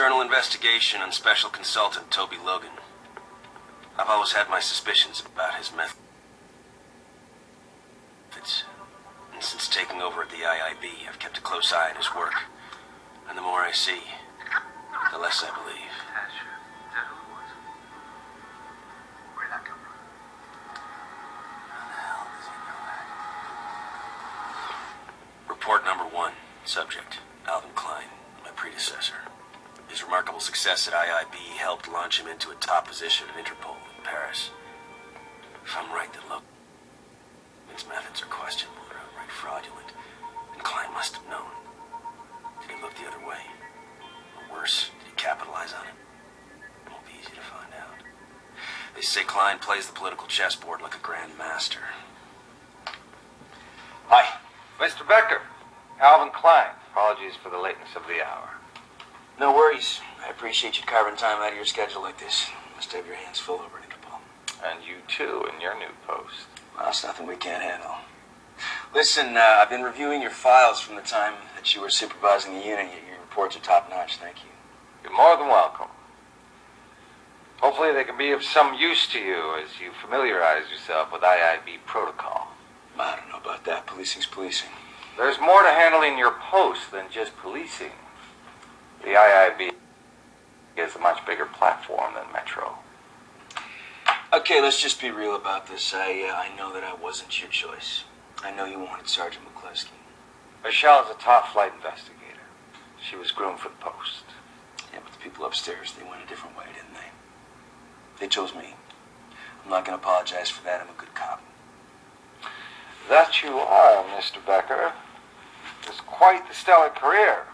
Internal investigation on Special Consultant Toby Logan. I've always had my suspicions about his methods. And since taking over at the IIB, I've kept a close eye on his work. And the more I see, the less I believe. Where'd that come from? How the hell does he know that? Report number 1. Subject, Alvin Klein, my predecessor. His remarkable success at IIB helped launch him into a top position at Interpol in Paris. If I'm right that Logan's methods are questionable or outright fraudulent, then Klein must have known. Did he look the other way? Or worse, did he capitalize on it? It won't be easy to find out. They say Klein plays the political chessboard like a grand master. Hi. Mr. Becker. Alvin Klein. Apologies for the lateness of the hour. No worries. I appreciate you carving time out of your schedule like this. You must have your hands full over at Interpol. And you too in your new post. Well, it's nothing we can't handle. Listen, I've been reviewing your files from the time that you were supervising the unit. Your reports are top-notch, thank you. You're more than welcome. Hopefully they can be of some use to you as you familiarize yourself with IIB protocol. I don't know about that. Policing's policing. There's more to handling your post than just policing. The IIB is a much bigger platform than Metro. Okay, let's just be real about this. I know that I wasn't your choice. I know you wanted Sergeant McCluskey. Michelle is a top-flight investigator. She was groomed for the post. Yeah, but the people upstairs, they went a different way, didn't they? They chose me. I'm not going to apologize for that. I'm a good cop. That you are, Mr. Becker. It's quite the stellar career.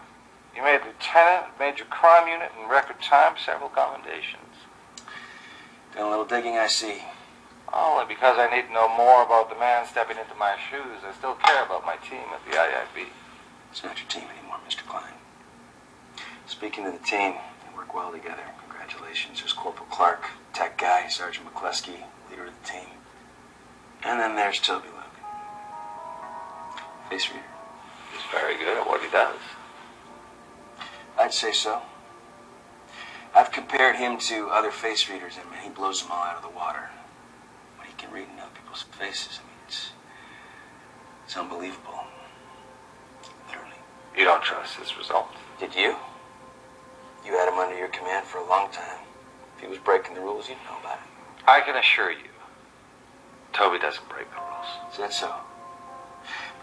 You made lieutenant, major crime unit in record time, several commendations. Done a little digging, I see. Only because I need to know more about the man stepping into my shoes. I still care about my team at the IIB. It's not your team anymore, Mr. Klein. Speaking of the team, they work well together. Congratulations. There's Corporal Clark, tech guy, Sergeant McCluskey, leader of the team. And then there's Toby Logan. Face reader. He's very good at what he does. I'd say so. I've compared him to other face readers, and he blows them all out of the water. What he can read in other people's faces, I mean, it's unbelievable. Literally. You don't trust his results? Did you? You had him under your command for a long time. If he was breaking the rules, you'd know about it. I can assure you, Toby doesn't break the rules. Is that so?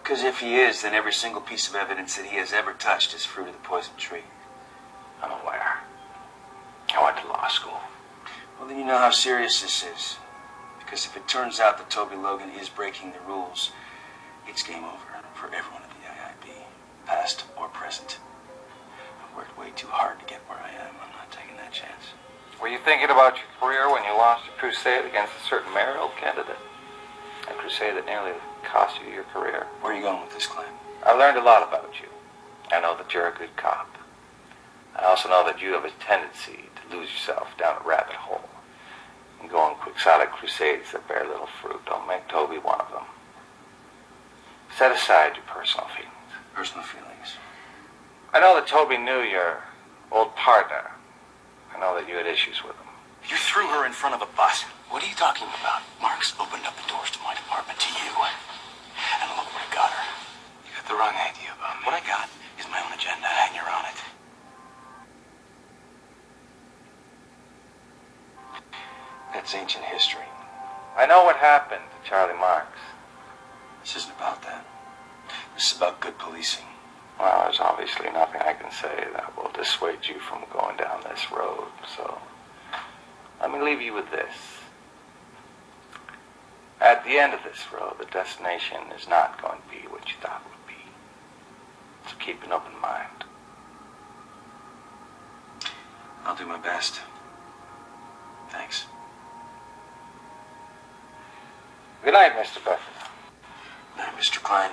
Because if he is, then every single piece of evidence that he has ever touched is fruit of the poison tree. I'm aware. I went to law school. Well, then you know how serious this is. Because if it turns out that Toby Logan is breaking the rules, it's game over for everyone at the IIB, past or present. I've worked way too hard to get where I am. I'm not taking that chance. Were you thinking about your career when you launched a crusade against a certain mayoral candidate? A crusade that nearly cost you your career. Where are you going with this, Klein? I learned a lot about you. I know that you're a good cop. I also know that you have a tendency to lose yourself down a rabbit hole and go on quixotic crusades that bear little fruit. Don't make Toby one of them. Set aside your personal feelings. Personal feelings? I know that Toby knew your old partner. I know that you had issues with him. You threw her in front of a bus. What are you talking about? Mark's opened up the doors to my department to you. And look what I got her. You got the wrong idea about me. What I got is my own agenda, and you're on it. That's ancient history. I know what happened to Charlie Marks. This isn't about that. This is about good policing. Well, there's obviously nothing I can say that will dissuade you from going down this road, so let me leave you with this. At the end of this road, the destination is not going to be what you thought it would be. So keep an open mind. I'll do my best. Thanks. Good night, Mr. Becker. Good night, Mr. Klein.